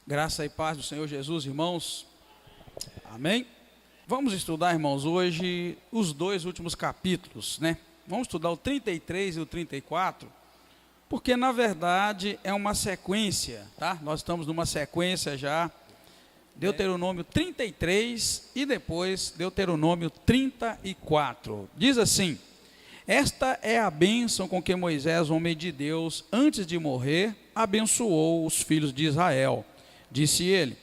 Graça e paz do Senhor Jesus, irmãos. Amém? Vamos estudar, irmãos, hoje os dois últimos capítulos, né? Vamos estudar o 33 e o 34, porque na verdade é uma sequência, tá? Nós estamos numa sequência já, Deuteronômio 33 e depois Deuteronômio 34. Diz assim: esta é a bênção com que Moisés, homem de Deus, antes de morrer, abençoou os filhos de Israel. Disse ele: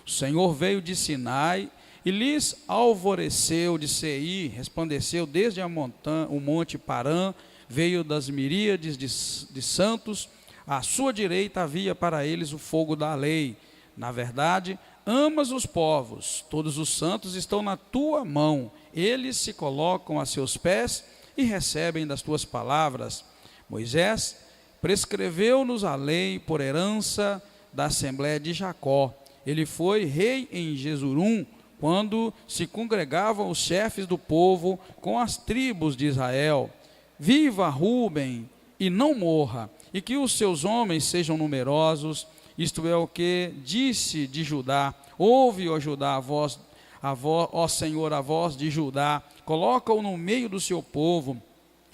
o Senhor veio de Sinai e lhes alvoreceu de Seir, resplandeceu desde o monte Parã, veio das miríades de santos, à sua direita havia para eles o fogo da lei. Na verdade, amas os povos, todos os santos estão na tua mão, eles se colocam a seus pés e recebem das tuas palavras. Moisés prescreveu-nos a lei por herança da Assembleia de Jacó. Ele foi rei em Jesurum, quando se congregavam os chefes do povo com as tribos de Israel. Viva Ruben e não morra, e que os seus homens sejam numerosos. Isto é o que disse de Judá: ouve, ó Judá, ó Senhor, a voz de Judá, coloca-o no meio do seu povo,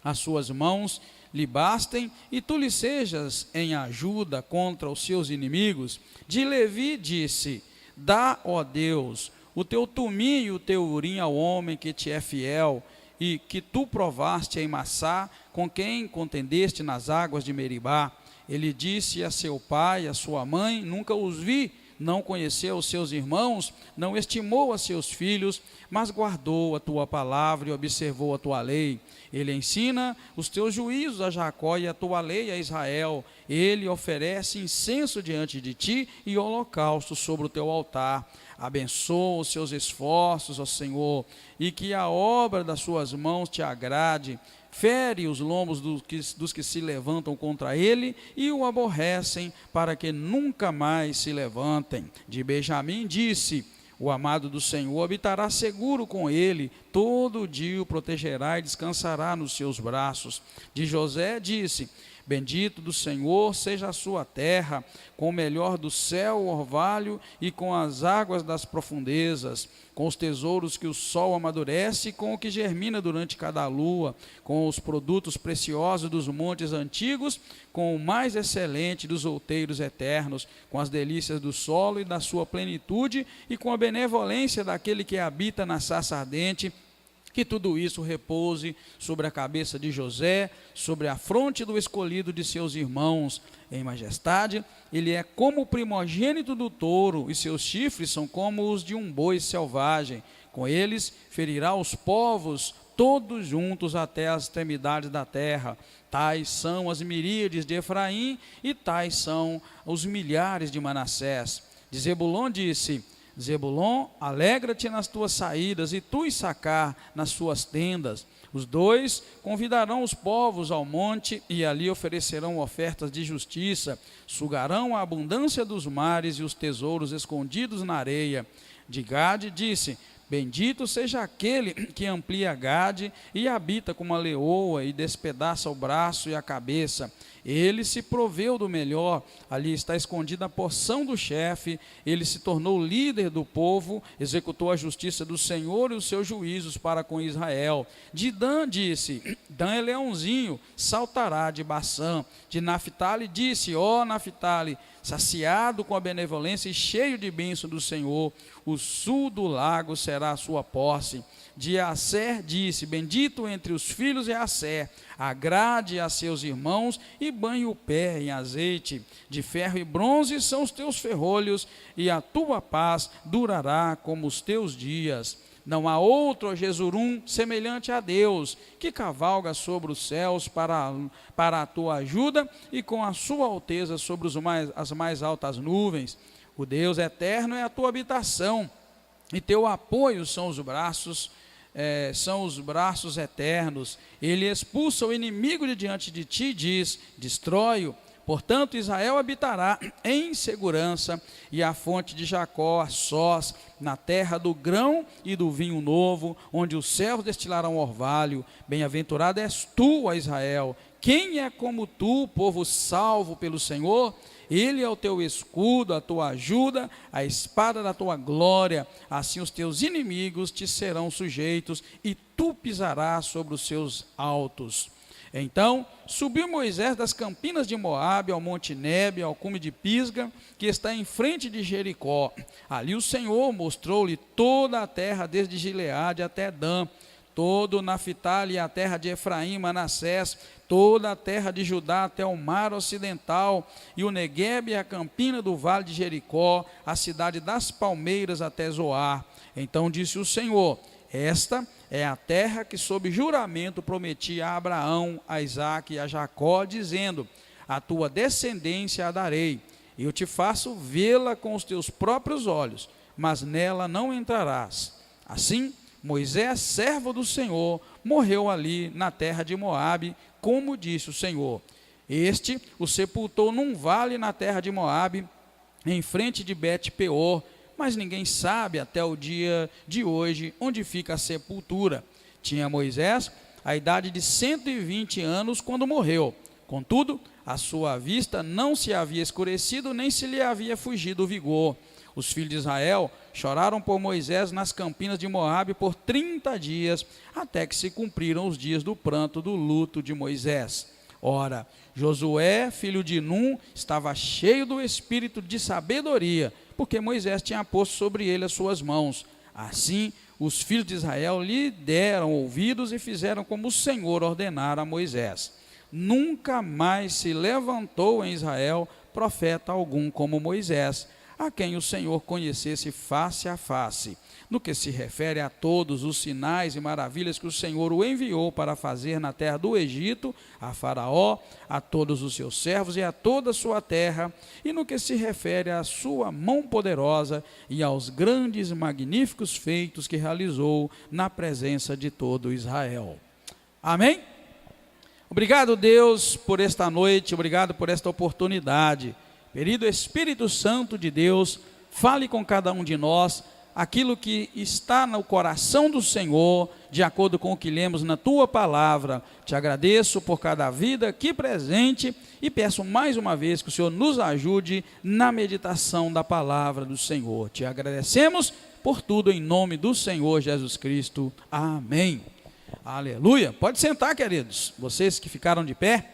as suas mãos lhe bastem, e tu lhe sejas em ajuda contra os seus inimigos. De Levi disse: dá, ó Deus, o teu tumim e o teu urim ao homem que te é fiel, e que tu provaste em Massá, com quem contendeste nas águas de Meribá. Ele disse a seu pai, a sua mãe: nunca os vi. Não conheceu os seus irmãos, não estimou a seus filhos, mas guardou a tua palavra e observou a tua lei. Ele ensina os teus juízos a Jacó e a tua lei a Israel. Ele oferece incenso diante de ti e holocausto sobre o teu altar. Abençoa os seus esforços, ó Senhor, e que a obra das suas mãos te agrade. Fere os lombos dos que se levantam contra ele e o aborrecem, para que nunca mais se levantem. De Benjamim disse: o amado do Senhor habitará seguro com ele, todo dia o protegerá e descansará nos seus braços. De José disse: bendito do Senhor seja a sua terra, com o melhor do céu o orvalho e com as águas das profundezas, com os tesouros que o sol amadurece, com o que germina durante cada lua, com os produtos preciosos dos montes antigos, com o mais excelente dos outeiros eternos, com as delícias do solo e da sua plenitude, e com a benevolência daquele que habita na sarça ardente. Que tudo isso repouse sobre a cabeça de José, sobre a fronte do escolhido de seus irmãos. Em majestade, ele é como o primogênito do touro, e seus chifres são como os de um boi selvagem. Com eles ferirá os povos, todos juntos até as extremidades da terra. Tais são as miríades de Efraim, e tais são os milhares de Manassés. De Zebulon disse: Zebulon, alegra-te nas tuas saídas, e tu, Issacar, nas suas tendas. Os dois convidarão os povos ao monte, e ali oferecerão ofertas de justiça. Sugarão a abundância dos mares e os tesouros escondidos na areia. De Gade disse: bendito seja aquele que amplia Gade e habita como a leoa e despedaça o braço e a cabeça. Ele se proveu do melhor, ali está escondida a porção do chefe. Ele se tornou líder do povo, executou a justiça do Senhor e os seus juízos para com Israel. De Dan disse: Dan é leãozinho, saltará de Baçã. De Naphtali disse: ó Naphtali, saciado com a benevolência e cheio de bênção do Senhor, o sul do lago será a sua posse. De Asser disse: bendito entre os filhos é Asser, agrade a seus irmãos e banhe o pé em azeite. De ferro e bronze são os teus ferrolhos, e a tua paz durará como os teus dias. Não há outro, ó Jesurum, semelhante a Deus, que cavalga sobre os céus para a tua ajuda, e com a sua alteza sobre as mais altas nuvens. O Deus eterno é a tua habitação, e teu apoio são os braços eternos. Ele expulsa o inimigo de diante de ti e diz: destrói-o. Portanto, Israel habitará em segurança, e a fonte de Jacó a sós, na terra do grão e do vinho novo, onde os céus destilarão orvalho. Bem-aventurado és tu, ó Israel, Quem é como tu, povo salvo pelo Senhor? Ele é o teu escudo, a tua ajuda, a espada da tua glória. Assim os teus inimigos te serão sujeitos e tu pisarás sobre os seus altos. Então subiu Moisés das campinas de Moabe ao monte Nebe, ao cume de Pisga, que está em frente de Jericó. Ali o Senhor mostrou-lhe toda a terra, desde Gileade até Dan, todo Naphtali e a terra de Efraim, Manassés, toda a terra de Judá até o mar ocidental, e o Neguebe e a campina do vale de Jericó, a cidade das palmeiras até Zoar. Então disse o Senhor: esta é a terra que sob juramento prometi a Abraão, a Isaque e a Jacó, dizendo: a tua descendência a darei. Eu te faço vê-la com os teus próprios olhos, mas nela não entrarás. Assim, Moisés, servo do Senhor, morreu ali na terra de Moabe, como disse o Senhor. Este o sepultou num vale na terra de Moabe, em frente de Bet-peor, mas ninguém sabe até o dia de hoje onde fica a sepultura. Tinha Moisés a idade de 120 anos quando morreu. Contudo, a sua vista não se havia escurecido, nem se lhe havia fugido o vigor. Os filhos de Israel choraram por Moisés nas campinas de Moabe por 30 dias, até que se cumpriram os dias do pranto do luto de Moisés. Ora, Josué, filho de Num, estava cheio do espírito de sabedoria, porque Moisés tinha posto sobre ele as suas mãos. Assim, os filhos de Israel lhe deram ouvidos e fizeram como o Senhor ordenara a Moisés. Nunca mais se levantou em Israel profeta algum como Moisés, a quem o Senhor conhecesse face a face. No que se refere a todos os sinais e maravilhas que o Senhor o enviou para fazer na terra do Egito, a Faraó, a todos os seus servos e a toda a sua terra, e no que se refere à sua mão poderosa e aos grandes e magníficos feitos que realizou na presença de todo Israel. Amém? Obrigado, Deus, por esta noite, obrigado por esta oportunidade. Querido Espírito Santo de Deus, fale com cada um de nós aquilo que está no coração do Senhor, de acordo com o que lemos na tua palavra. Te agradeço por cada vida aqui presente e peço mais uma vez que o Senhor nos ajude na meditação da palavra do Senhor. Te agradecemos por tudo em nome do Senhor Jesus Cristo. Amém. Aleluia. Pode sentar, queridos, vocês que ficaram de pé.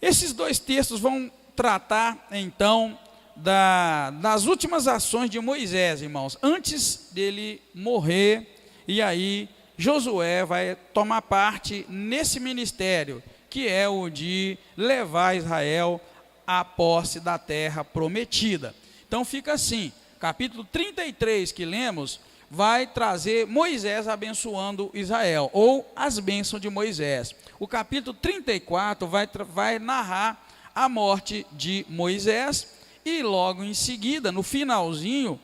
Esses dois textos vão tratar então das últimas ações de Moisés, irmãos, antes dele morrer. E aí Josué vai tomar parte nesse ministério, que é o de levar Israel à posse da terra prometida. Então fica assim, capítulo 33 que lemos, vai trazer Moisés abençoando Israel, ou as bênçãos de Moisés. O capítulo 34 vai narrar a morte de Moisés, e logo em seguida, no finalzinho,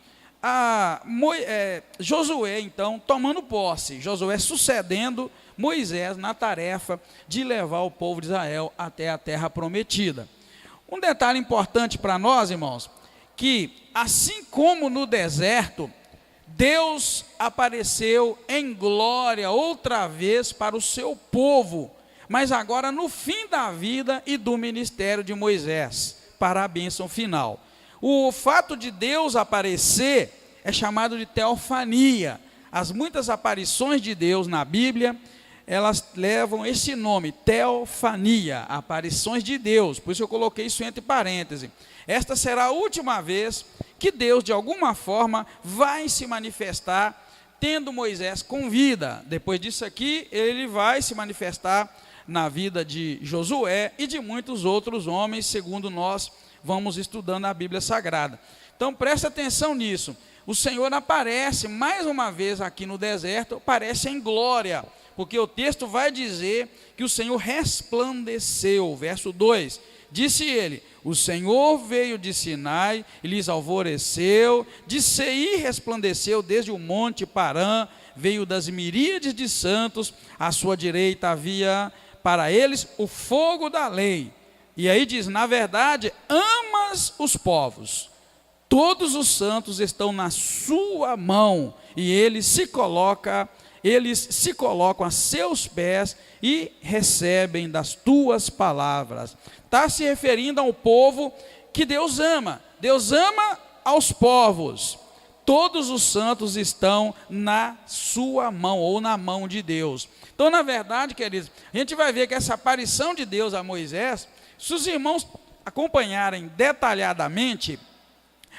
Josué então tomando posse, Josué sucedendo Moisés na tarefa de levar o povo de Israel até a terra prometida. Um detalhe importante para nós, irmãos, que assim como no deserto, Deus apareceu em glória outra vez para o seu povo, mas agora no fim da vida e do ministério de Moisés, para a bênção final. O fato de Deus aparecer é chamado de teofania. As muitas aparições de Deus na Bíblia, elas levam esse nome, teofania, aparições de Deus. Por isso eu coloquei isso entre parênteses. Esta será a última vez que Deus, de alguma forma, vai se manifestar, tendo Moisés com vida. Depois disso aqui, ele vai se manifestar na vida de Josué e de muitos outros homens, segundo nós vamos estudando a Bíblia Sagrada. Então presta atenção nisso. O Senhor aparece mais uma vez aqui no deserto, aparece em glória, porque o texto vai dizer que o Senhor resplandeceu. Verso 2, disse ele: o Senhor veio de Sinai e lhes alvoreceu, de Seir resplandeceu desde o monte Parã, veio das miríades de santos, à sua direita havia para eles o fogo da lei. E aí diz: na verdade, amas os povos, todos os santos estão na sua mão, e ele se coloca eles se colocam a seus pés e recebem das tuas palavras. Está se referindo ao povo que Deus ama. Deus ama aos povos. Todos os santos estão na sua mão, ou na mão de Deus. Então, na verdade, queridos, a gente vai ver que essa aparição de Deus a Moisés, se os irmãos acompanharem detalhadamente,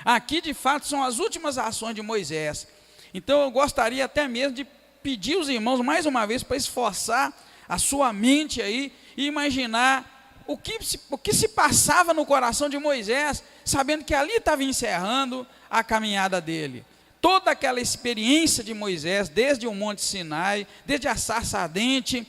aqui de fato são as últimas ações de Moisés. Então eu gostaria até mesmo de pedir aos irmãos mais uma vez para esforçar a sua mente aí e imaginar o que se passava no coração de Moisés, sabendo que ali estava encerrando a caminhada dele. Toda aquela experiência de Moisés, desde o Monte Sinai, desde a sarça ardente,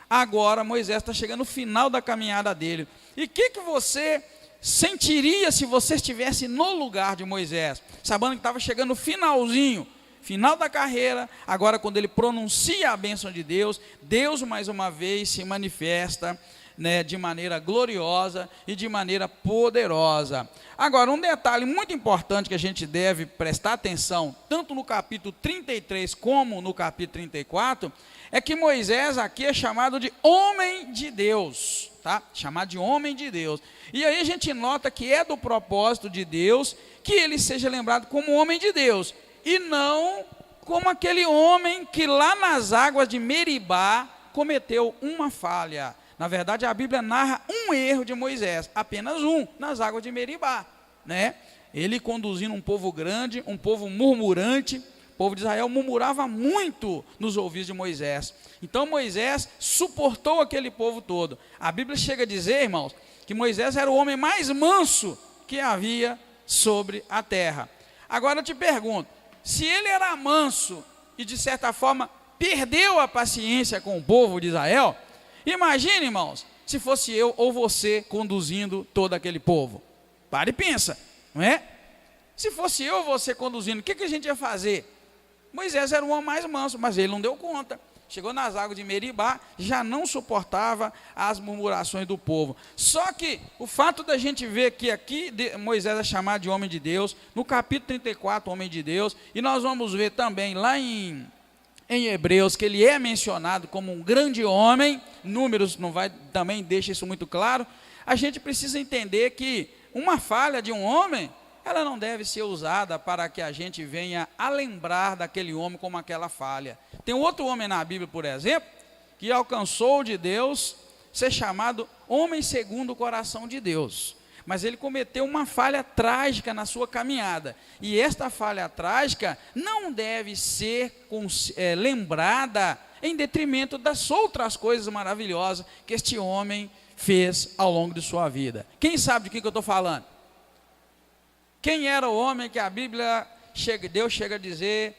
agora Moisés está chegando no final da caminhada dele. E o que você sentiria se você estivesse no lugar de Moisés, sabendo que estava chegando no finalzinho, final da carreira, agora quando ele pronuncia a bênção de Deus, Deus mais uma vez se manifesta, né, de maneira gloriosa e de maneira poderosa. Agora, um detalhe muito importante que a gente deve prestar atenção, tanto no capítulo 33 como no capítulo 34, é que Moisés aqui é chamado de homem de Deus, tá? Chamado de homem de Deus. E aí a gente nota que é do propósito de Deus que ele seja lembrado como homem de Deus, e não como aquele homem que lá nas águas de Meribá cometeu uma falha. Na verdade, a Bíblia narra um erro de Moisés, apenas um, nas águas de Meribá, né? Ele conduzindo um povo grande, um povo murmurante. O povo de Israel murmurava muito nos ouvidos de Moisés. Então Moisés suportou aquele povo todo. A Bíblia chega a dizer, irmãos, que Moisés era o homem mais manso que havia sobre a terra. Agora eu te pergunto, se ele era manso e de certa forma perdeu a paciência com o povo de Israel, imagine, irmãos, se fosse eu ou você conduzindo todo aquele povo. Para e pensa, não é? Se fosse eu ou você conduzindo, o que a gente ia fazer? Moisés era o homem mais manso, mas ele não deu conta. Chegou nas águas de Meribá, já não suportava as murmurações do povo. Só que o fato da gente ver que aqui Moisés é chamado de homem de Deus, no capítulo 34, homem de Deus, e nós vamos ver também lá em Hebreus, que ele é mencionado como um grande homem. Números também deixa isso muito claro. A gente precisa entender que uma falha de um homem, ela não deve ser usada para que a gente venha a lembrar daquele homem como aquela falha. Tem outro homem na Bíblia, por exemplo, que alcançou de Deus ser chamado homem segundo o coração de Deus. Mas ele cometeu uma falha trágica na sua caminhada. E esta falha trágica não deve ser lembrada em detrimento das outras coisas maravilhosas que este homem fez ao longo de sua vida. Quem sabe de que eu estou falando? Quem era o homem que a Bíblia Deus chega a dizer?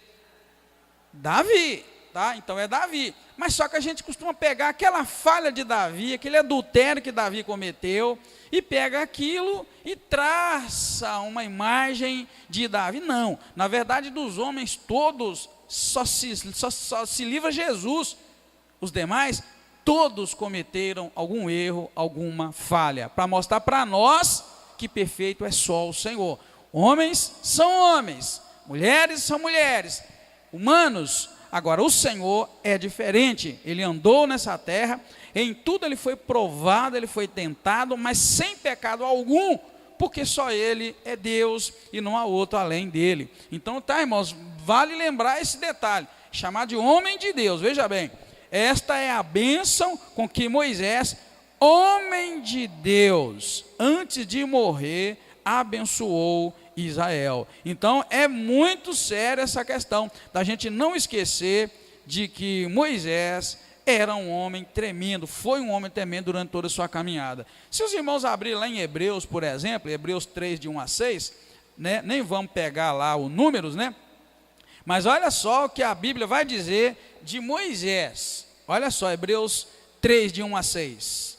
Davi, tá? Então é Davi. Mas só que a gente costuma pegar aquela falha de Davi, aquele adultério que Davi cometeu, e pega aquilo e traça uma imagem de Davi. Não, na verdade dos homens todos, só se livra Jesus. Os demais, todos cometeram algum erro, alguma falha, para mostrar para nós que perfeito é só o Senhor. Homens são homens, mulheres são mulheres, humanos. Agora o Senhor é diferente. Ele andou nessa terra, em tudo ele foi provado, ele foi tentado, mas sem pecado algum, porque só ele é Deus e não há outro além dele. Então tá, irmãos, vale lembrar esse detalhe, chamar de homem de Deus. Veja bem, esta é a bênção com que Moisés, homem de Deus, antes de morrer, abençoou Israel. Então é muito séria essa questão da gente não esquecer de que Moisés era um homem tremendo, foi um homem tremendo durante toda a sua caminhada. Se os irmãos abrirem lá em Hebreus, por exemplo, Hebreus 3, de 1 a 6, né, nem vamos pegar lá os números, né? Mas olha só o que a Bíblia vai dizer de Moisés. Olha só, Hebreus 3, de 1 a 6.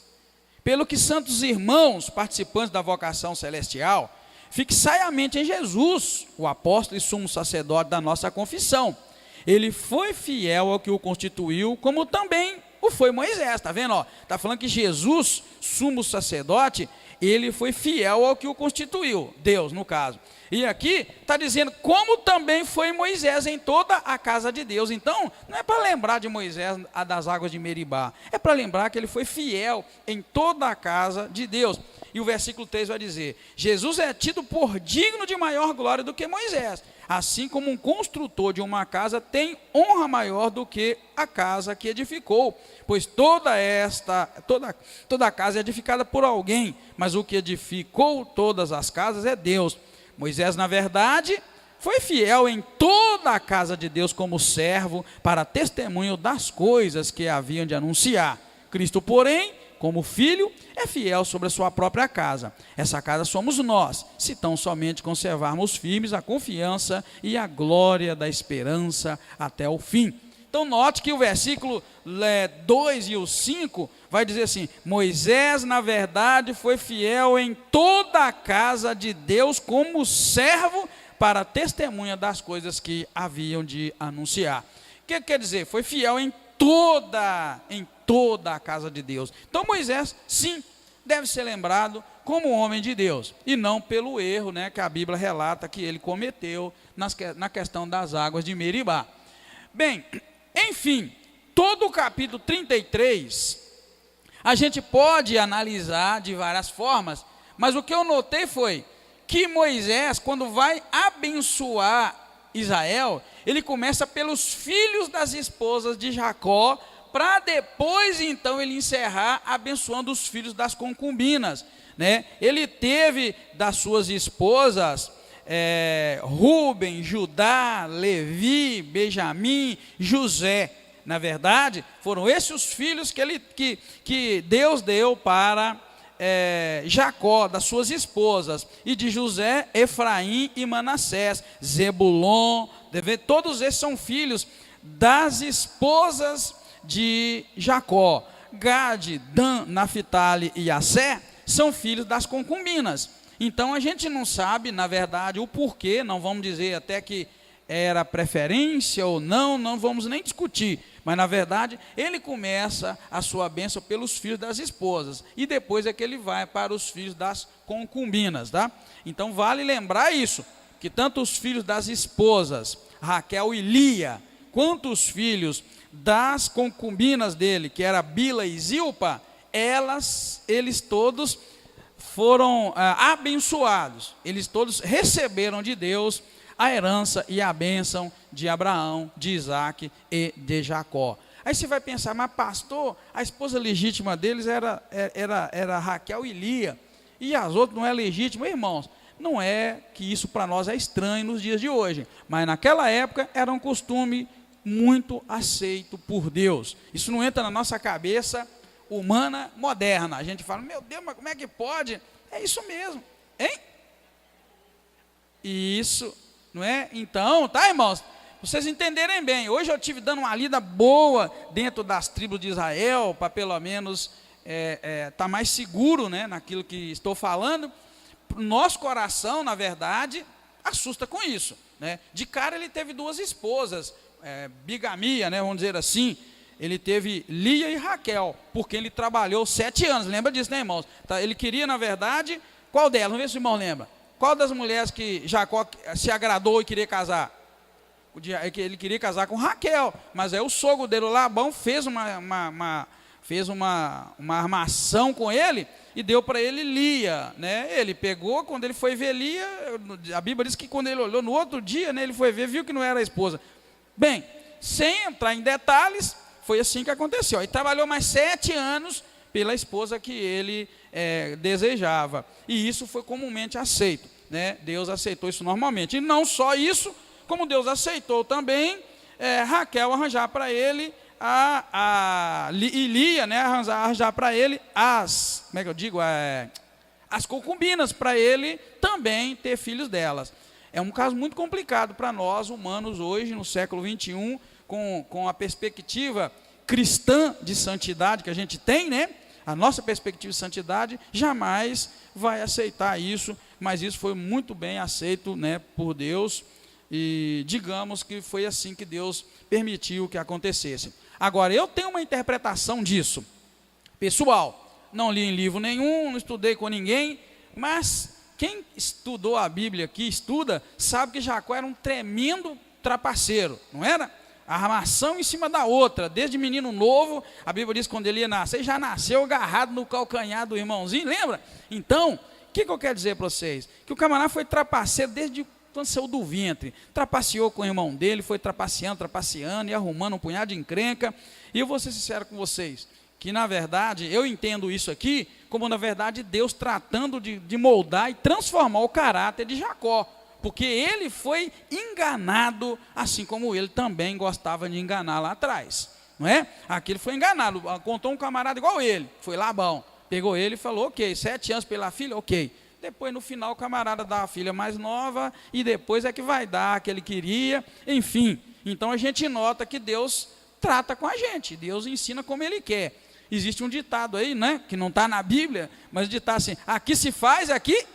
Pelo que santos irmãos, participantes da vocação celestial, fixai a mente em Jesus, o apóstolo e sumo sacerdote da nossa confissão. Ele foi fiel ao que o constituiu, como também ou foi Moisés, está vendo? Está falando que Jesus, sumo sacerdote, ele foi fiel ao que o constituiu, Deus no caso. E aqui está dizendo como também foi Moisés em toda a casa de Deus. Então, não é para lembrar de Moisés das águas de Meribá, é para lembrar que ele foi fiel em toda a casa de Deus. E o versículo 3 vai dizer: Jesus é tido por digno de maior glória do que Moisés, assim como um construtor de uma casa tem honra maior do que a casa que edificou, pois toda a casa é edificada por alguém, mas o que edificou todas as casas é Deus. Moisés, na verdade, foi fiel em toda a casa de Deus como servo para testemunho das coisas que haviam de anunciar. Cristo, porém, como filho, é fiel sobre a sua própria casa. Essa casa somos nós, se tão somente conservarmos firmes a confiança e a glória da esperança até o fim. Então note que o versículo 2 e o 5 vai dizer assim: Moisés, na verdade, foi fiel em toda a casa de Deus como servo para testemunha das coisas que haviam de anunciar. O que quer dizer? Foi fiel em toda a casa de Deus. Então Moisés, sim, deve ser lembrado como homem de Deus, e não pelo erro, né, que a Bíblia relata que ele cometeu na questão das águas de Meribá. Bem, enfim, todo o capítulo 33, a gente pode analisar de várias formas, mas o que eu notei foi que Moisés, quando vai abençoar Israel, ele começa pelos filhos das esposas de Jacó, para depois então ele encerrar abençoando os filhos das concubinas, né? Ele teve das suas esposas Rúben, Judá, Levi, Benjamim, José. Na verdade, foram esses os filhos que Deus deu para Jacó, das suas esposas, e de José, Efraim e Manassés, Zebulon, todos esses são filhos das esposas de Jacó. Gade, Dan, Naphtali e Assé são filhos das concubinas. Então a gente não sabe, na verdade, o porquê, não vamos dizer até que era preferência ou não vamos nem discutir, mas na verdade ele começa a sua bênção pelos filhos das esposas, e depois é que ele vai para os filhos das concubinas, tá? Então vale lembrar isso, que tanto os filhos das esposas, Raquel e Lia, quanto os filhos das concubinas dele, que era Bila e Zilpa, eles todos foram abençoados, eles todos receberam de Deus a herança e a bênção de Abraão, de Isaac e de Jacó. Aí você vai pensar, mas pastor, a esposa legítima deles era Raquel e Lia, e as outras não é legítima. Irmãos, não é que isso para nós é estranho nos dias de hoje, mas naquela época era um costume muito aceito por Deus. Isso não entra na nossa cabeça humana moderna. A gente fala, meu Deus, mas como é que pode? É isso mesmo, hein? Isso, não é? Então, tá, irmãos? Vocês entenderem bem, hoje eu estive dando uma lida boa dentro das tribos de Israel, para pelo menos estar mais seguro, né, naquilo que estou falando. Nosso coração, na verdade, assusta com isso, né? De cara ele teve duas esposas, bigamia, né, vamos dizer assim. Ele teve Lia e Raquel, porque ele trabalhou 7 anos, lembra disso, né, irmãos? Ele queria, na verdade, qual delas? Vamos ver se o irmão lembra. Qual das mulheres que Jacó se agradou e queria casar? Ele queria casar com Raquel, mas aí o sogro dele, Labão, fez uma armação com ele e deu para ele Lia, né? Ele pegou, quando ele foi ver Lia, a Bíblia diz que quando ele olhou no outro dia, né, ele foi ver, viu que não era a esposa. Bem, sem entrar em detalhes, foi assim que aconteceu. Ele trabalhou mais 7 anos pela esposa que ele desejava, e isso foi comumente aceito, né? Deus aceitou isso normalmente, e não só isso, como Deus aceitou também Raquel arranjar para ele e Lia, né, arranjar para ele as concubinas, para ele também ter filhos delas. É um caso muito complicado para nós humanos hoje, no século 21, com a perspectiva cristã de santidade que a gente tem, né? A nossa perspectiva de santidade jamais vai aceitar isso, mas isso foi muito bem aceito, né, por Deus, e digamos que foi assim que Deus permitiu que acontecesse. Agora, eu tenho uma interpretação disso, pessoal, não li em livro nenhum, não estudei com ninguém, mas quem estudou a Bíblia aqui, estuda, sabe que Jacó era um tremendo trapaceiro, não era? A armação em cima da outra, desde menino novo, a Bíblia diz que quando ele ia nascer, já nasceu agarrado no calcanhar do irmãozinho, lembra? Então, o que eu quero dizer para vocês? Que o camarada foi trapaceiro desde quando saiu do ventre, trapaceou com o irmão dele, foi trapaceando e arrumando um punhado de encrenca. E eu vou ser sincero com vocês, que na verdade, eu entendo isso aqui, como na verdade Deus tratando de moldar e transformar o caráter de Jacó, porque ele foi enganado, assim como ele também gostava de enganar lá atrás, não é? Aqui ele foi enganado, contou um camarada igual ele, foi Labão, pegou ele e falou, ok, 7 anos pela filha, ok. Depois, no final, o camarada dá a filha mais nova, e depois é que vai dar a que ele queria, enfim. Então, a gente nota que Deus trata com a gente, Deus ensina como Ele quer. Existe um ditado aí, né, que não está na Bíblia, mas o ditado assim, aqui se faz, aqui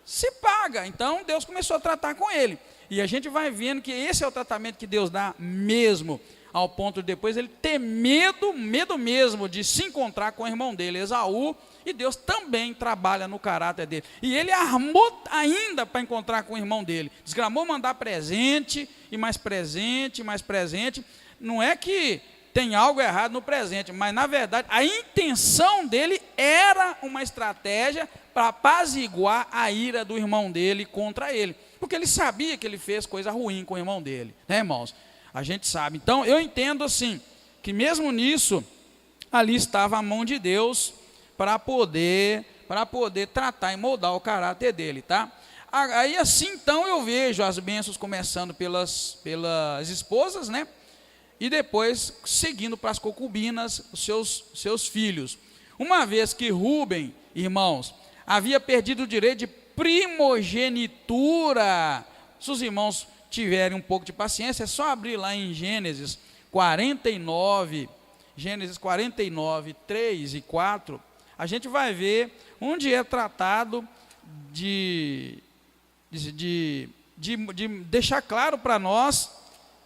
se paga. Então, Deus começou a tratar com ele. E a gente vai vendo que esse é o tratamento que Deus dá mesmo, ao ponto de depois ele ter medo mesmo de se encontrar com o irmão dele, Esaú, e Deus também trabalha no caráter dele. E ele armou ainda para encontrar com o irmão dele. Desgramou mandar presente, e mais presente, e mais presente. Não é que tem algo errado no presente, mas na verdade a intenção dele era uma estratégia para apaziguar a ira do irmão dele contra ele. Porque ele sabia que ele fez coisa ruim com o irmão dele, né, irmãos? A gente sabe. Então eu entendo assim, que mesmo nisso, ali estava a mão de Deus, para poder tratar e moldar o caráter dele, tá? Aí assim, então, eu vejo as bênçãos começando pelas esposas, né? E depois, seguindo para as concubinas, os seus filhos. Uma vez que Rúben, irmãos, havia perdido o direito de primogenitura, se os irmãos tiverem um pouco de paciência, é só abrir lá em Gênesis 49, 3 e 4, a gente vai ver onde é tratado de deixar claro para nós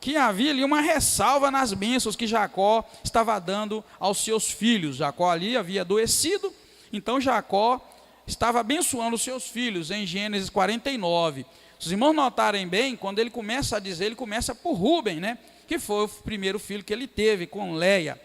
que havia ali uma ressalva nas bênçãos que Jacó estava dando aos seus filhos. Jacó ali havia adoecido, então Jacó estava abençoando os seus filhos em Gênesis 49. Se os irmãos notarem bem, quando ele começa a dizer, ele começa por Rúben, né? Que foi o primeiro filho que ele teve com Leia.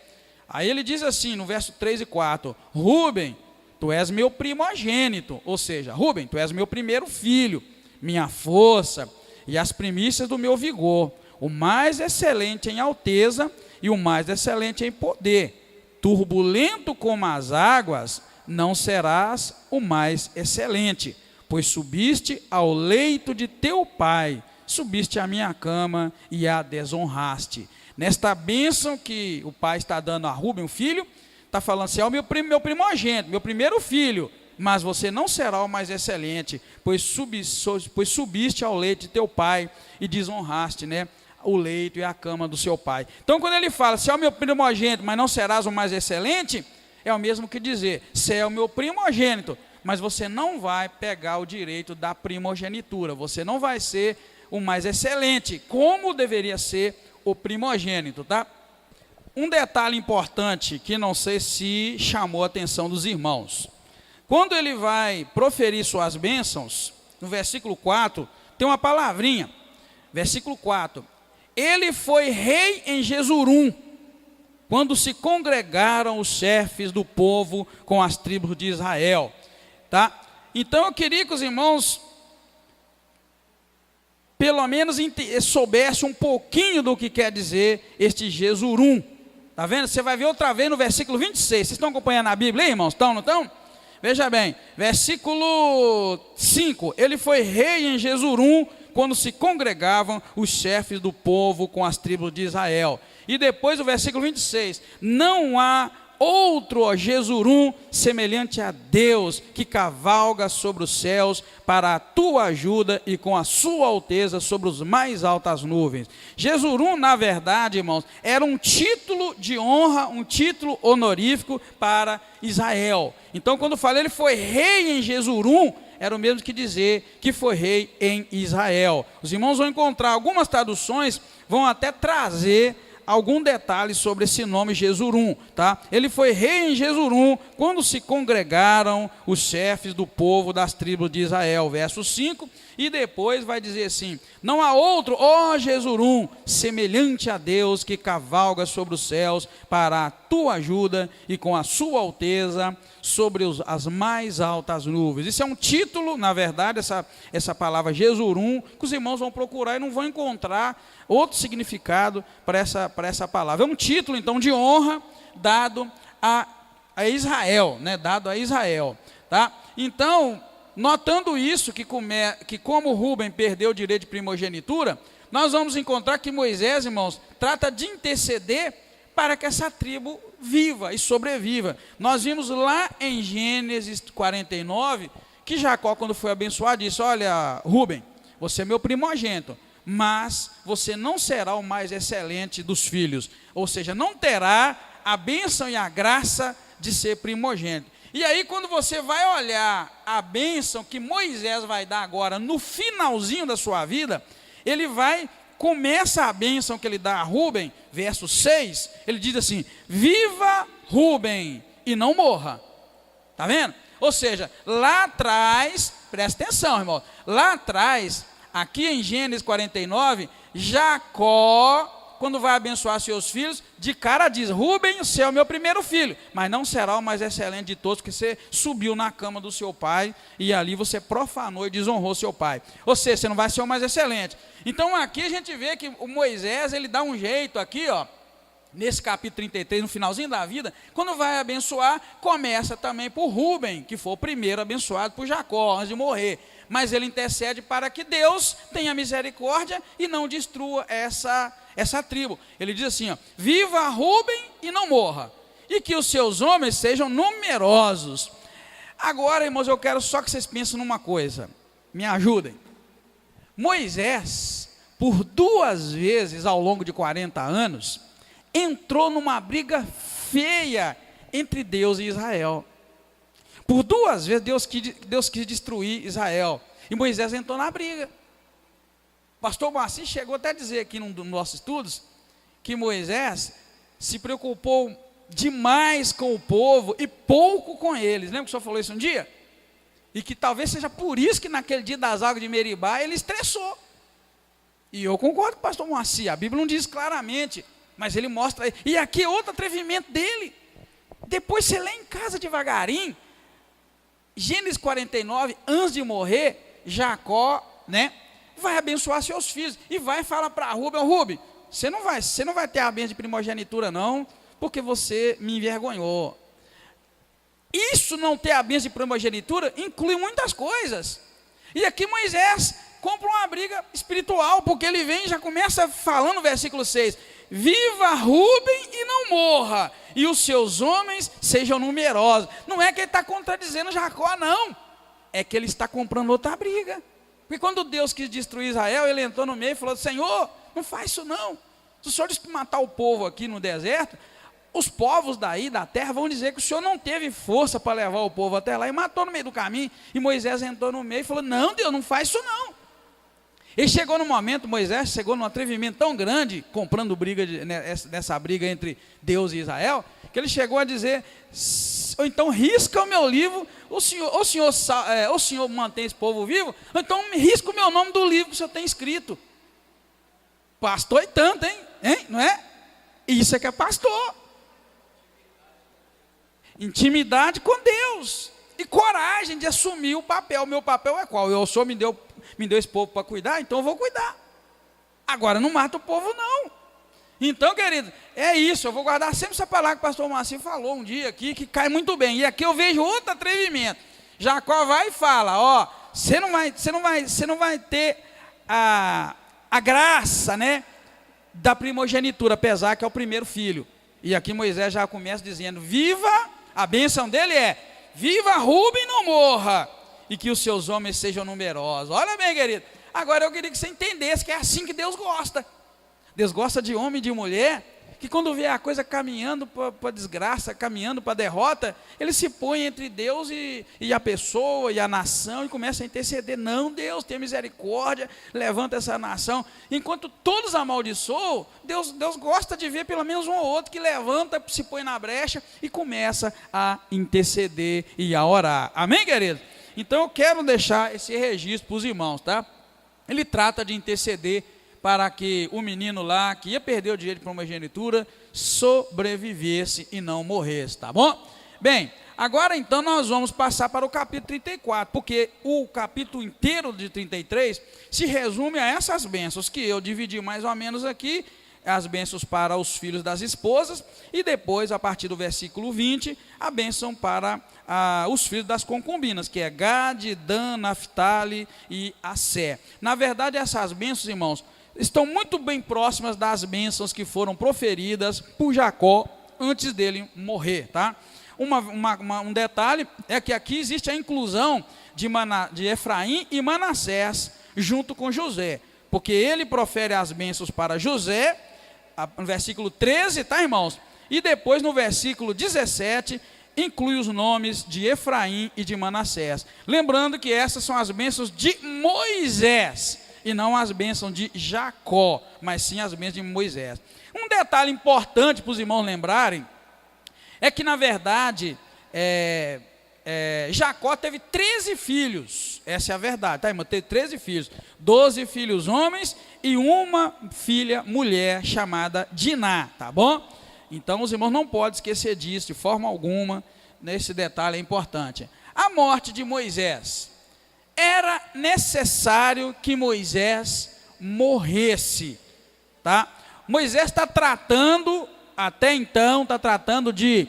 Aí ele diz assim, no verso 3 e 4, Rúben, tu és meu primogênito, ou seja, Rúben, tu és meu primeiro filho, minha força e as primícias do meu vigor, o mais excelente em alteza e o mais excelente em poder. Turbulento como as águas, não serás o mais excelente, pois subiste ao leito de teu pai, subiste à minha cama e a desonraste. Nesta bênção que o pai está dando a Rúben, o filho, está falando assim, é o meu primogênito, meu primeiro filho, mas você não será o mais excelente, pois subiste ao leito de teu pai e desonraste, né, o leito e a cama do seu pai. Então, quando ele fala, se é o meu primogênito, mas não serás o mais excelente, é o mesmo que dizer, se é o meu primogênito, mas você não vai pegar o direito da primogenitura, você não vai ser o mais excelente, como deveria ser o primogênito, tá? Um detalhe importante que não sei se chamou a atenção dos irmãos. Quando ele vai proferir suas bênçãos, no versículo 4, tem uma palavrinha. Versículo 4. Ele foi rei em Jesurum, quando se congregaram os chefes do povo com as tribos de Israel. Tá? Então eu queria que os irmãos pelo menos soubessem um pouquinho do que quer dizer este Jesurum. Tá vendo? Você vai ver outra vez no versículo 26. Vocês estão acompanhando a Bíblia aí, irmãos? Estão, não estão? Veja bem, versículo 5. Ele foi rei em Jesurum, quando se congregavam os chefes do povo com as tribos de Israel. E depois o versículo 26. Não há outro, ó Jesurum, semelhante a Deus, que cavalga sobre os céus para a tua ajuda e com a sua alteza sobre os mais altas nuvens. Jesurum, na verdade, irmãos, era um título de honra, um título honorífico para Israel. Então, quando falei ele foi rei em Jesurum, era o mesmo que dizer que foi rei em Israel. Os irmãos vão encontrar algumas traduções, vão até trazer algum detalhe sobre esse nome Jesurum, tá? Ele foi rei em Jesurum quando se congregaram os chefes do povo das tribos de Israel, verso 5, e depois vai dizer assim: não há outro, ó Jesurum, semelhante a Deus que cavalga sobre os céus para a tua ajuda e com a sua alteza sobre as mais altas nuvens. Isso é um título, na verdade, essa palavra Jesurum, que os irmãos vão procurar e não vão encontrar outro significado para essa palavra. É um título, então, de honra dado a Israel, né? Dado a Israel, tá? Então, notando isso, que como Rúben perdeu o direito de primogenitura, nós vamos encontrar que Moisés, irmãos, trata de interceder para que essa tribo viva e sobreviva. Nós vimos lá em Gênesis 49, que Jacó, quando foi abençoado, disse: olha, Rúben, você é meu primogênito, mas você não será o mais excelente dos filhos, ou seja, não terá a bênção e a graça de ser primogênito. E aí, quando você vai olhar a bênção que Moisés vai dar agora, no finalzinho da sua vida, começa a bênção que ele dá a Rúben, verso 6, ele diz assim: viva Rúben e não morra. Está vendo? Ou seja, lá atrás, presta atenção, irmão, lá atrás, aqui em Gênesis 49, Jacó, quando vai abençoar seus filhos, de cara diz: Rúben, você é o meu primeiro filho, mas não será o mais excelente de todos, porque você subiu na cama do seu pai, e ali você profanou e desonrou seu pai. Ou seja, você não vai ser o mais excelente. Então aqui a gente vê que o Moisés, ele dá um jeito aqui, ó, nesse capítulo 33, no finalzinho da vida, quando vai abençoar, começa também por Rúben, que foi o primeiro abençoado por Jacó, antes de morrer. Mas ele intercede para que Deus tenha misericórdia e não destrua essa tribo. Ele diz assim, ó: viva Rúben e não morra, e que os seus homens sejam numerosos. Agora, irmãos, eu quero só que vocês pensem numa coisa, me ajudem. Moisés, por 2 vezes ao longo de 40 anos, entrou numa briga feia entre Deus e Israel. Por 2 vezes Deus quis destruir Israel, e Moisés entrou na briga. Pastor Marcinho chegou até a dizer aqui nos nossos estudos, que Moisés se preocupou demais com o povo e pouco com eles. Lembra que o senhor falou isso um dia? E que talvez seja por isso que naquele dia das águas de Meribá ele estressou. E eu concordo com o pastor Moacir, a Bíblia não diz claramente, mas ele mostra. E aqui é outro atrevimento dele. Depois você lê em casa devagarinho, Gênesis 49, antes de morrer, Jacó, né, vai abençoar seus filhos e vai falar para Rúben: Rúben, você não vai ter a bênção de primogenitura não, porque você me envergonhou. Isso, não ter a bênção de primogenitura, inclui muitas coisas. E aqui Moisés compra uma briga espiritual, porque ele vem e já começa falando no versículo 6: viva Rúben e não morra, e os seus homens sejam numerosos. Não é que ele está contradizendo Jacó, não, é que ele está comprando outra briga. Porque quando Deus quis destruir Israel, ele entrou no meio e falou: Senhor, não faz isso não. Se o Senhor disse para matar o povo aqui no deserto, os povos daí da terra vão dizer que o Senhor não teve força para levar o povo até lá, e matou no meio do caminho. E Moisés entrou no meio e falou: não, Deus, não faz isso não. Ele chegou no momento, Moisés chegou num atrevimento tão grande, comprando briga nessa briga entre Deus e Israel, que ele chegou a dizer: ou então risca o meu livro, o senhor mantém esse povo vivo, ou então risca o meu nome do livro que o senhor tem escrito. Pastor e tanto, hein? Não é? Isso é que é pastor. Intimidade com Deus e coragem de assumir o papel. O meu papel é qual? O Senhor me deu esse povo para cuidar, então eu vou cuidar. Agora não mata o povo não. Então, querido, é isso. Eu vou guardar sempre essa palavra que o pastor Marcinho falou um dia aqui, que cai muito bem. E aqui eu vejo outro atrevimento. Jacó vai e fala: ó, você não vai ter a graça, né, da primogenitura, apesar que é o primeiro filho. E aqui Moisés já começa dizendo: viva, a bênção dele é: viva Rúben e não morra, e que os seus homens sejam numerosos. Olha bem, querido, agora eu queria que você entendesse que é assim que Deus gosta. Deus gosta de homem e de mulher que quando vê a coisa caminhando para a desgraça, caminhando para a derrota, ele se põe entre Deus e a pessoa e a nação e começa a interceder. Não, Deus, tenha misericórdia, levanta essa nação. Enquanto todos amaldiçoam, Deus gosta de ver pelo menos um ou outro que levanta, se põe na brecha e começa a interceder e a orar. Amém, querido? Então eu quero deixar esse registro para os irmãos, tá? Ele trata de interceder para que o menino lá, que ia perder o direito de primogenitura, sobrevivesse e não morresse, tá bom? Bem, agora então nós vamos passar para o capítulo 34, porque o capítulo inteiro de 33 se resume a essas bênçãos, que eu dividi mais ou menos aqui, as bênçãos para os filhos das esposas, e depois, a partir do versículo 20, a bênção para os filhos das concubinas, que é Gade, Dan, Naftali e Assé. Na verdade, essas bênçãos, irmãos, estão muito bem próximas das bênçãos que foram proferidas por Jacó antes dele morrer, tá? Um detalhe é que aqui existe a inclusão de Efraim e Manassés junto com José, porque ele profere as bênçãos para José, no versículo 13, tá, irmãos? E depois no versículo 17, inclui os nomes de Efraim e de Manassés. Lembrando que essas são as bênçãos de Moisés, e não as bênçãos de Jacó, mas sim as bênçãos de Moisés. Um detalhe importante para os irmãos lembrarem, é que na verdade, Jacó teve 13 filhos, essa é a verdade, tá, irmão? Teve 13 filhos, 12 filhos homens e uma filha mulher chamada Diná, tá bom? Então os irmãos não podem esquecer disso de forma alguma, nesse detalhe é importante. A morte de Moisés, era necessário que Moisés morresse, tá? Moisés está tratando, até então, está tratando de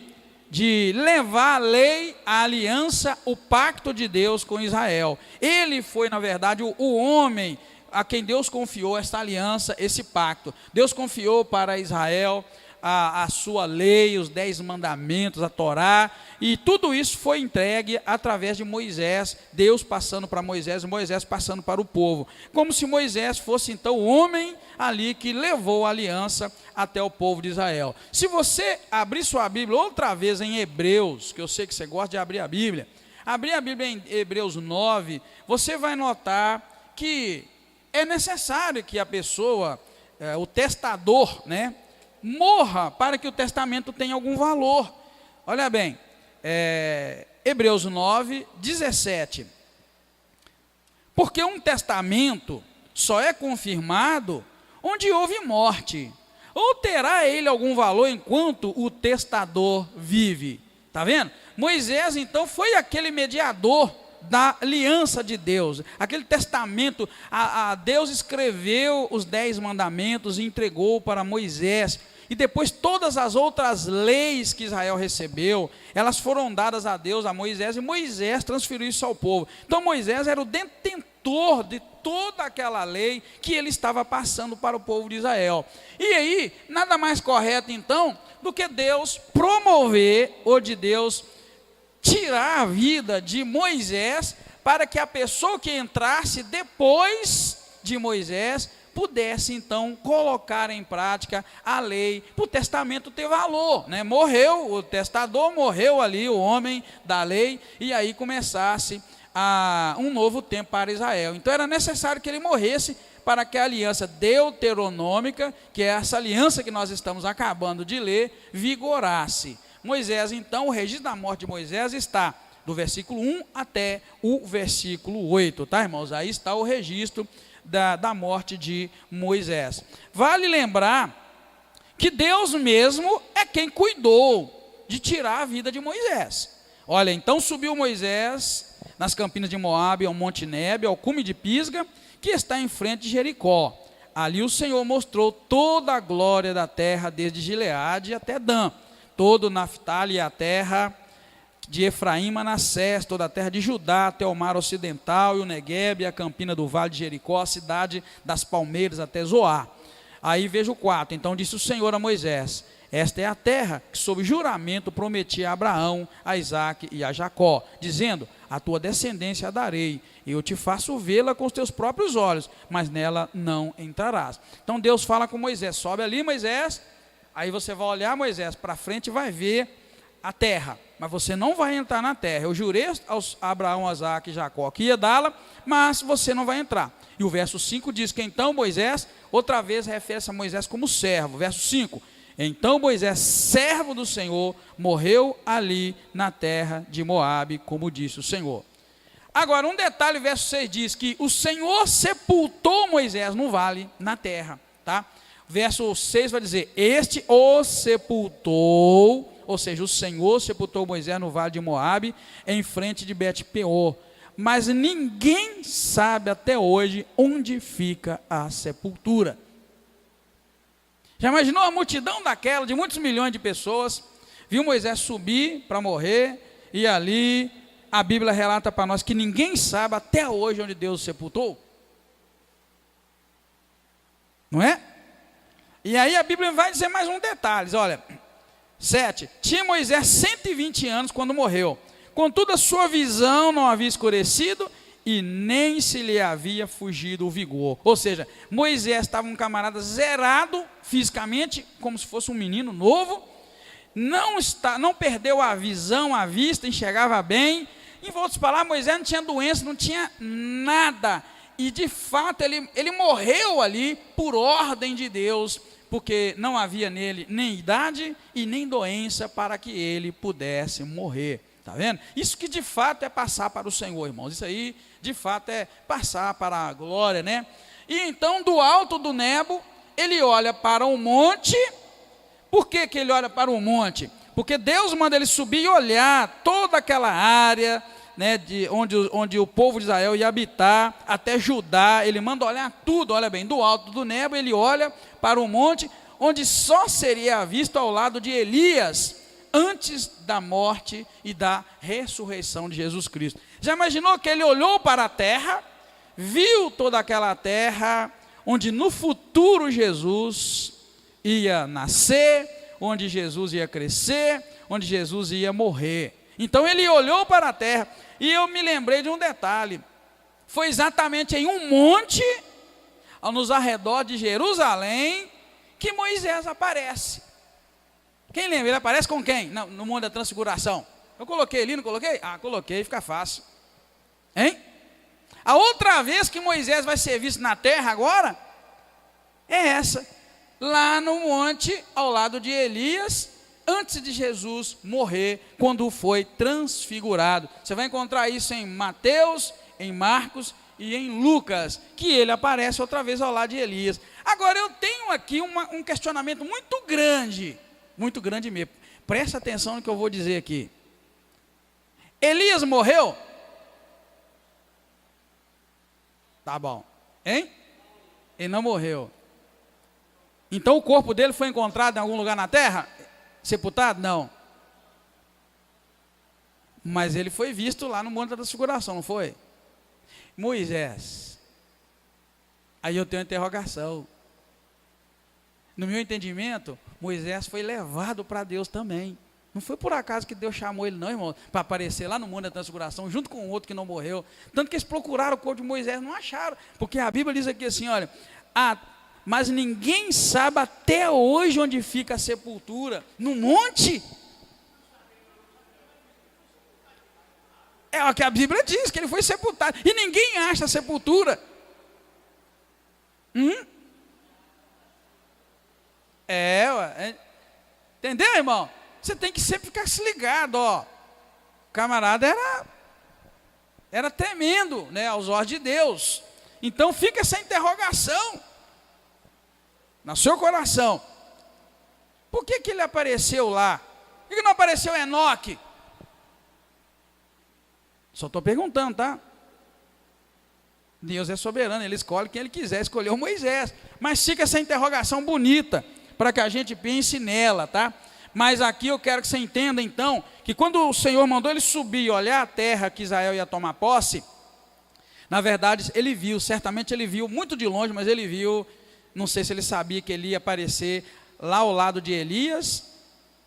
levar a lei, a aliança, o pacto de Deus com Israel. Ele foi, na verdade, o homem a quem Deus confiou essa aliança, esse pacto. Deus confiou para Israel a sua lei, os 10 mandamentos, a Torá, e tudo isso foi entregue através de Moisés, Deus passando para Moisés, e Moisés passando para o povo, como se Moisés fosse então o homem ali que levou a aliança até o povo de Israel. Se você abrir sua Bíblia outra vez em Hebreus, que eu sei que você gosta de abrir a Bíblia em Hebreus 9, você vai notar que é necessário que a pessoa, o testador, né, morra para que o testamento tenha algum valor. Olha bem, Hebreus 9, 17. Porque um testamento só é confirmado onde houve morte, ou terá ele algum valor enquanto o testador vive? Está vendo? Moisés então foi aquele mediador da aliança de Deus, aquele testamento, Deus escreveu os 10 mandamentos e entregou para Moisés, e depois todas as outras leis que Israel recebeu, elas foram dadas a Deus, a Moisés, e Moisés transferiu isso ao povo. Então Moisés era o detentor de toda aquela lei que ele estava passando para o povo de Israel. E aí, nada mais correto então, do que Deus promover, ou de Deus tirar a vida de Moisés, para que a pessoa que entrasse depois de Moisés pudesse então colocar em prática a lei, para o testamento ter valor, né? Morreu o testador, morreu ali o homem da lei, e aí começasse um novo tempo para Israel. Então era necessário que ele morresse para que a aliança deuteronômica, que é essa aliança que nós estamos acabando de ler, vigorasse. Moisés, então, o registro da morte de Moisés está do versículo 1 até o versículo 8, tá, irmãos? Aí está o registro da morte de Moisés. Vale lembrar que Deus mesmo é quem cuidou de tirar a vida de Moisés. Olha, então subiu Moisés nas campinas de Moabe, ao Monte Nebe, ao cume de Pisga, que está em frente de Jericó. Ali o Senhor mostrou toda a glória da terra, desde Gileade até Dan, todo Naftali e a terra de Efraim, Manassés, toda a terra de Judá, até o mar ocidental, e o Neguebe, a campina do vale de Jericó, a cidade das palmeiras, até Zoar. Aí veja o 4, então disse o Senhor a Moisés: esta é a terra que sob juramento prometi a Abraão, a Isaque e a Jacó, dizendo: a tua descendência a darei, e eu te faço vê-la com os teus próprios olhos, mas nela não entrarás. Então Deus fala com Moisés: sobe ali, Moisés, Aí você vai olhar, Moisés, para frente e vai ver a terra, mas você não vai entrar na terra. Eu jurei a Abraão, a Isaque e Jacó que ia dá-la, mas você não vai entrar. E o verso 5 diz que então Moisés, outra vez refere-se a Moisés como servo. Verso 5, então Moisés, servo do Senhor, morreu ali na terra de Moabe, como disse o Senhor. Agora, um detalhe, verso 6 diz que o Senhor sepultou Moisés no vale, na terra, tá? Verso 6 vai dizer, este o sepultou, ou seja, o Senhor sepultou Moisés no vale de Moabe, em frente de Bet-peor. Mas ninguém sabe até hoje onde fica a sepultura. Já imaginou a multidão daquela, de muitos milhões de pessoas, viu Moisés subir para morrer, e ali a Bíblia relata para nós que ninguém sabe até hoje onde Deus o sepultou? Não é? E aí a Bíblia vai dizer mais um detalhe, olha, 7, tinha Moisés 120 anos quando morreu, contudo a sua visão não havia escurecido, e nem se lhe havia fugido o vigor. Ou seja, Moisés estava um camarada zerado fisicamente, como se fosse um menino novo, não perdeu a visão, a vista, enxergava bem. Em outras palavras, Moisés não tinha doença, não tinha nada. E de fato ele morreu ali por ordem de Deus, porque não havia nele nem idade e nem doença para que ele pudesse morrer. Está vendo? Isso que de fato é passar para o Senhor, irmãos. Isso aí, de fato, é passar para a glória, né? E então, do alto do Nebo, ele olha para um monte. Por que ele olha para um monte? Porque Deus manda ele subir e olhar toda aquela área, né, onde o povo de Israel ia habitar, até Judá. Ele manda olhar tudo, olha bem, do alto do Nebo, ele olha para um monte, onde só seria visto ao lado de Elias, antes da morte e da ressurreição de Jesus Cristo. Já imaginou que ele olhou para a terra, viu toda aquela terra, onde no futuro Jesus ia nascer, onde Jesus ia crescer, onde Jesus ia morrer. Então ele olhou para a terra, e eu me lembrei de um detalhe, foi exatamente em um monte, nos arredores de Jerusalém, que Moisés aparece. Quem lembra? Ele aparece com quem? No Monte da Transfiguração. Eu coloquei ali, não coloquei? Ah, coloquei, fica fácil. Hein? A outra vez que Moisés vai ser visto na terra agora, é essa. Lá no monte, ao lado de Elias, antes de Jesus morrer, quando foi transfigurado. Você vai encontrar isso em Mateus, em Marcos e em Lucas, que ele aparece outra vez ao lado de Elias. Agora eu tenho aqui um questionamento muito grande mesmo. Presta atenção no que eu vou dizer aqui. Elias morreu? Tá bom. Hein? Ele não morreu. Então o corpo dele foi encontrado em algum lugar na terra? Sepultado? Não. Mas ele foi visto lá no Monte da Transfiguração, não foi? Moisés. Aí eu tenho uma interrogação. No meu entendimento, Moisés foi levado para Deus também. Não foi por acaso que Deus chamou ele não, irmão, para aparecer lá no Monte da Transfiguração, junto com o outro que não morreu. Tanto que eles procuraram o corpo de Moisés, não acharam. Porque a Bíblia diz aqui assim, olha, mas ninguém sabe até hoje onde fica a sepultura. No monte? É o que a Bíblia diz, que ele foi sepultado. E ninguém acha a sepultura. Entendeu, irmão? Você tem que sempre ficar se ligado, ó. O camarada era tremendo, né, aos olhos de Deus. Então fica essa interrogação no seu coração. Por que ele apareceu lá? Por que não apareceu Enoque? Só estou perguntando, tá? Deus é soberano, ele escolhe quem ele quiser, escolheu Moisés. Mas fica essa interrogação bonita, para que a gente pense nela, tá? Mas aqui eu quero que você entenda então, que quando o Senhor mandou ele subir e olhar a terra que Israel ia tomar posse, na verdade ele viu, certamente ele viu, muito de longe, mas ele viu, não sei se ele sabia que ele ia aparecer lá ao lado de Elias,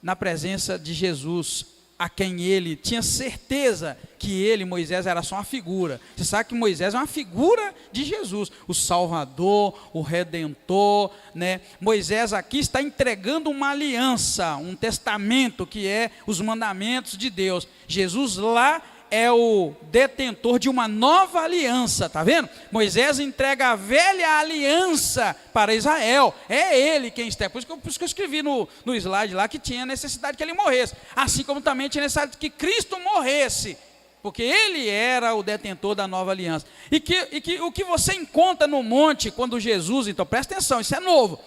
na presença de Jesus, a quem ele tinha certeza que ele, Moisés, era só uma figura. Você sabe que Moisés é uma figura de Jesus, o Salvador, o Redentor, né? Moisés aqui está entregando uma aliança, um testamento, que é os mandamentos de Deus. Jesus lá é o detentor de uma nova aliança, tá vendo? Moisés entrega a velha aliança para Israel, é ele quem está, por isso que eu escrevi no slide lá, que tinha necessidade que ele morresse, assim como também tinha necessidade que Cristo morresse, porque ele era o detentor da nova aliança, e o que você encontra no monte, quando Jesus, então presta atenção, isso é novo,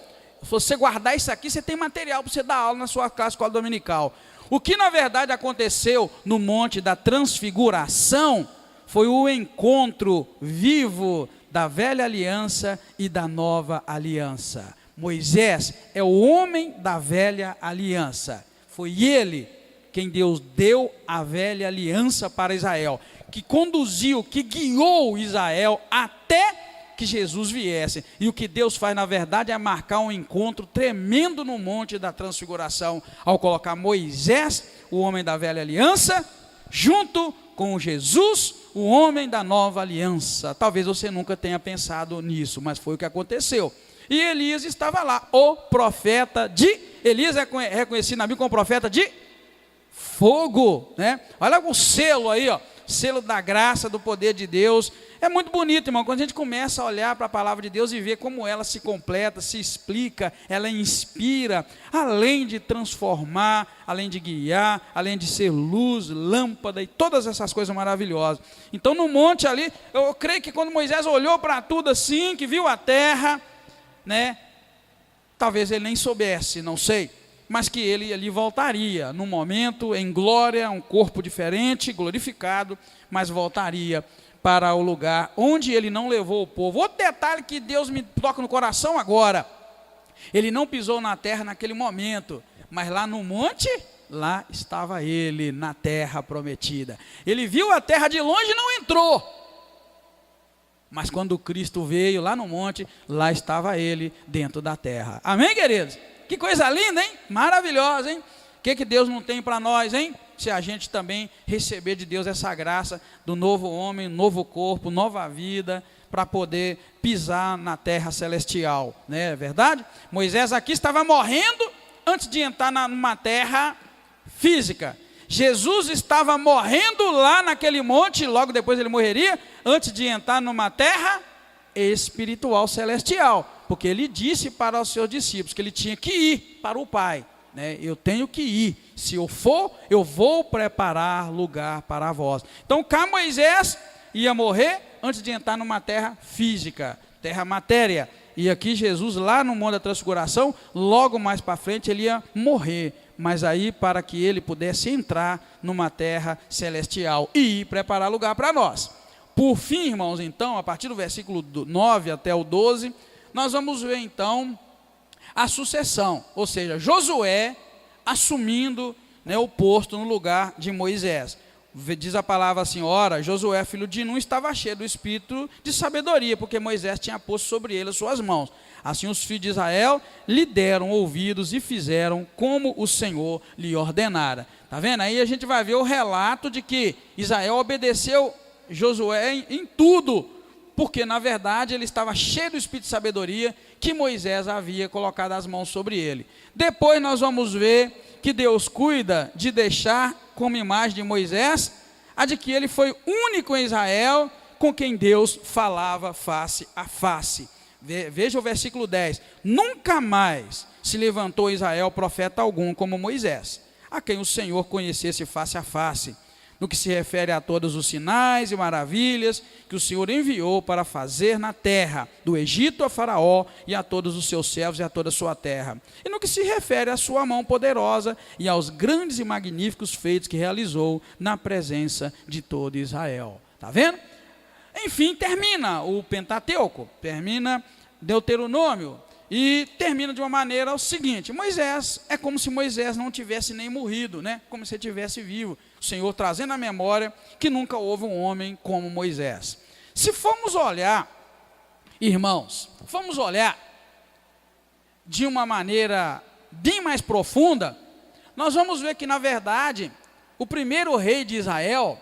se você guardar isso aqui, você tem material para você dar aula na sua classe escola dominical. O que na verdade aconteceu no Monte da Transfiguração foi o encontro vivo da velha aliança e da nova aliança. Moisés é o homem da velha aliança. Foi ele quem Deus deu a velha aliança para Israel, que conduziu, que guiou Israel até que Jesus viesse. E o que Deus faz na verdade é marcar um encontro tremendo no Monte da Transfiguração, ao colocar Moisés, o homem da velha aliança, junto com Jesus, o homem da nova aliança. Talvez você nunca tenha pensado nisso, mas foi o que aconteceu. E Elias estava lá, o profeta de... Elias é reconhecido na Bíblia como profeta de fogo, né? Olha o selo aí, ó, selo da graça, do poder de Deus. É muito bonito, irmão, quando a gente começa a olhar para a palavra de Deus e ver como ela se completa, se explica, ela inspira, além de transformar, além de guiar, além de ser luz, lâmpada e todas essas coisas maravilhosas. Então no monte ali, eu creio que quando Moisés olhou para tudo assim, que viu a terra, né, talvez ele nem soubesse, não sei, mas que ele ali voltaria, num momento, em glória, um corpo diferente, glorificado, mas voltaria para o lugar onde ele não levou o povo. Outro detalhe que Deus me toca no coração agora, ele não pisou na terra naquele momento, mas lá no monte, lá estava ele, na terra prometida. Ele viu a terra de longe e não entrou, mas quando Cristo veio lá no monte, lá estava ele dentro da terra. Amém, queridos? Que coisa linda, hein? Maravilhosa, hein? O que Deus não tem para nós, hein? Se a gente também receber de Deus essa graça do novo homem, novo corpo, nova vida, para poder pisar na terra celestial, né? É verdade? Moisés aqui estava morrendo antes de entrar numa terra física. Jesus estava morrendo lá naquele monte, logo depois ele morreria, antes de entrar numa terra espiritual celestial, porque ele disse para os seus discípulos que ele tinha que ir para o Pai, né? Eu tenho que ir, se eu for, eu vou preparar lugar para vós. Então cá Moisés ia morrer antes de entrar numa terra física, terra matéria, e aqui Jesus lá no Monte da Transfiguração, logo mais para frente ele ia morrer, mas aí para que ele pudesse entrar numa terra celestial e ir preparar lugar para nós. Por fim, irmãos, então, a partir do versículo 9 até o 12, nós vamos ver então a sucessão, ou seja, Josué assumindo, né, o posto no lugar de Moisés. Diz a palavra assim: ora, Josué, filho de Nun, estava cheio do espírito de sabedoria, porque Moisés tinha posto sobre ele as suas mãos. Assim os filhos de Israel lhe deram ouvidos e fizeram como o Senhor lhe ordenara. Está vendo? Aí a gente vai ver o relato de que Israel obedeceu Josué em tudo, porque na verdade ele estava cheio do espírito de sabedoria que Moisés havia colocado as mãos sobre ele. Depois nós vamos ver que Deus cuida de deixar como imagem de Moisés a de que ele foi único em Israel com quem Deus falava face a face. Veja o versículo 10: nunca mais se levantou em Israel profeta algum como Moisés, a quem o Senhor conhecesse face a face, no que se refere a todos os sinais e maravilhas que o Senhor enviou para fazer na terra, do Egito a Faraó e a todos os seus servos e a toda a sua terra, e no que se refere à sua mão poderosa e aos grandes e magníficos feitos que realizou na presença de todo Israel. Está vendo? Enfim, termina o Pentateuco, termina Deuteronômio, e termina de uma maneira o seguinte: Moisés, é como se Moisés não tivesse nem morrido, né? Como se ele estivesse vivo. O Senhor trazendo à memória que nunca houve um homem como Moisés. Se formos olhar, irmãos, formos olhar de uma maneira bem mais profunda, nós vamos ver que na verdade o primeiro rei de Israel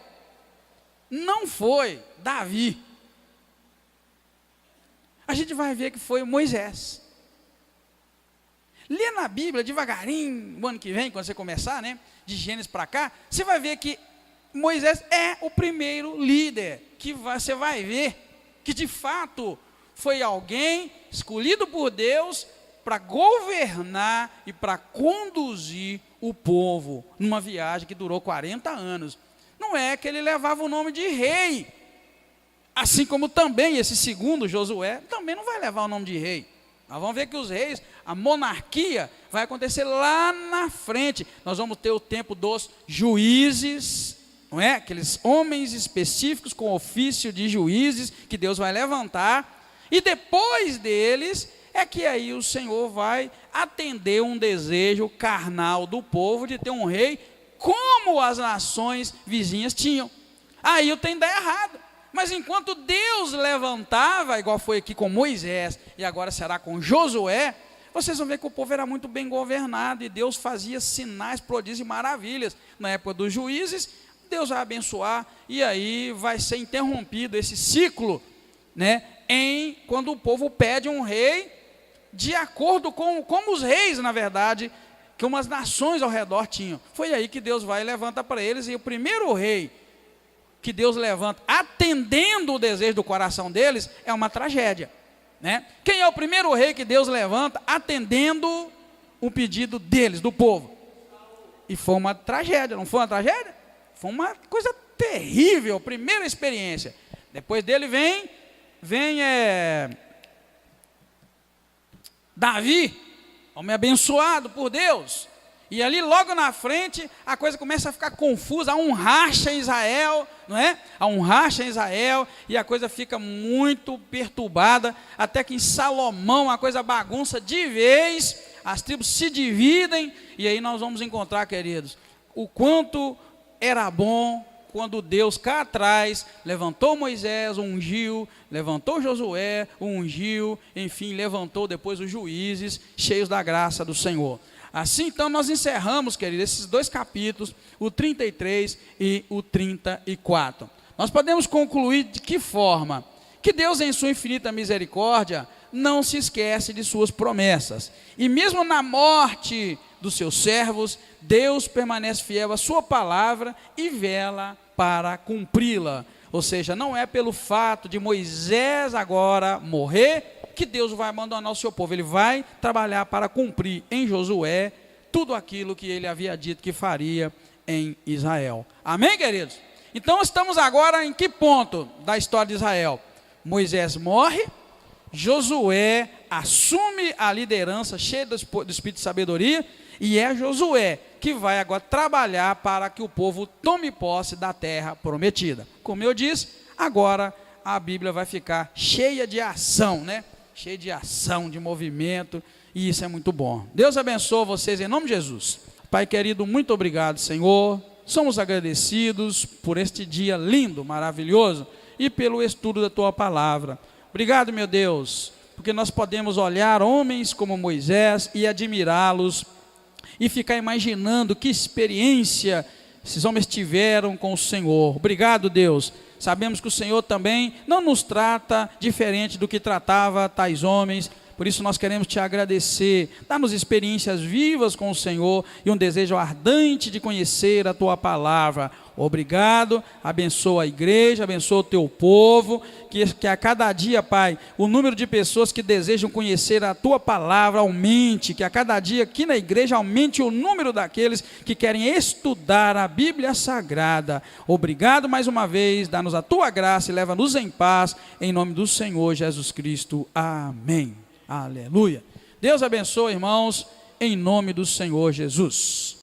não foi Davi. A gente vai ver que foi Moisés. Lê na Bíblia devagarinho, o ano que vem, quando você começar, né, de Gênesis para cá, você vai ver que Moisés é o primeiro líder, que você vai ver que de fato foi alguém escolhido por Deus para governar e para conduzir o povo numa viagem que durou 40 anos. Não é que ele levava o nome de rei, assim como também esse segundo Josué também não vai levar o nome de rei. Nós vamos ver que os reis, a monarquia vai acontecer lá na frente. Nós vamos ter o tempo dos juízes, não é? Aqueles homens específicos com ofício de juízes que Deus vai levantar, e depois deles é que aí o Senhor vai atender um desejo carnal do povo de ter um rei como as nações vizinhas tinham. Aí o trem dá errado. Mas enquanto Deus levantava, igual foi aqui com Moisés, e agora será com Josué, vocês vão ver que o povo era muito bem governado, e Deus fazia sinais, prodígios e maravilhas. Na época dos juízes, Deus vai abençoar, e aí vai ser interrompido esse ciclo, né, quando o povo pede um rei, de acordo com como os reis, na verdade, que umas nações ao redor tinham. Foi aí que Deus vai e levanta para eles, e o primeiro rei que Deus levanta, atendendo o desejo do coração deles, é uma tragédia, né? Quem é o primeiro rei que Deus levanta, atendendo o pedido deles, do povo? E foi uma tragédia, não foi uma tragédia? Foi uma coisa terrível, primeira experiência. Depois dele vem Davi, homem abençoado por Deus. E ali logo na frente a coisa começa a ficar confusa, há um racha em Israel, não é? Há um racha em Israel e a coisa fica muito perturbada, até que em Salomão a coisa bagunça de vez, as tribos se dividem, e aí nós vamos encontrar, queridos, o quanto era bom quando Deus cá atrás levantou Moisés, ungiu, levantou Josué, ungiu, enfim, levantou depois os juízes, cheios da graça do Senhor. Assim, então, nós encerramos, queridos, esses dois capítulos, o 33 e o 34. Nós podemos concluir de que forma? Que Deus, em sua infinita misericórdia, não se esquece de suas promessas. E mesmo na morte dos seus servos, Deus permanece fiel à sua palavra e vela para cumpri-la. Ou seja, não é pelo fato de Moisés agora morrer que Deus vai abandonar o seu povo. Ele vai trabalhar para cumprir em Josué tudo aquilo que ele havia dito que faria em Israel. Amém, queridos? Então estamos agora em que ponto da história de Israel? Moisés morre, Josué assume a liderança cheia do espírito de sabedoria, e é Josué que vai agora trabalhar para que o povo tome posse da terra prometida. Como eu disse, agora a Bíblia vai ficar cheia de ação, né? Cheia de ação, de movimento, e isso é muito bom. Deus abençoe vocês em nome de Jesus. Pai querido, muito obrigado, Senhor. Somos agradecidos por este dia lindo, maravilhoso, e pelo estudo da Tua palavra. Obrigado, meu Deus, porque nós podemos olhar homens como Moisés e admirá-los, e ficar imaginando que experiência esses homens tiveram com o Senhor. Obrigado, Deus. Sabemos que o Senhor também não nos trata diferente do que tratava tais homens. Por isso nós queremos te agradecer, dá-nos experiências vivas com o Senhor e um desejo ardente de conhecer a tua palavra. Obrigado, abençoa a igreja, abençoa o teu povo, que a cada dia, Pai, o número de pessoas que desejam conhecer a tua palavra aumente, que a cada dia aqui na igreja aumente o número daqueles que querem estudar a Bíblia Sagrada. Obrigado mais uma vez, dá-nos a tua graça e leva-nos em paz, em nome do Senhor Jesus Cristo. Amém. Aleluia. Deus abençoe, irmãos, em nome do Senhor Jesus.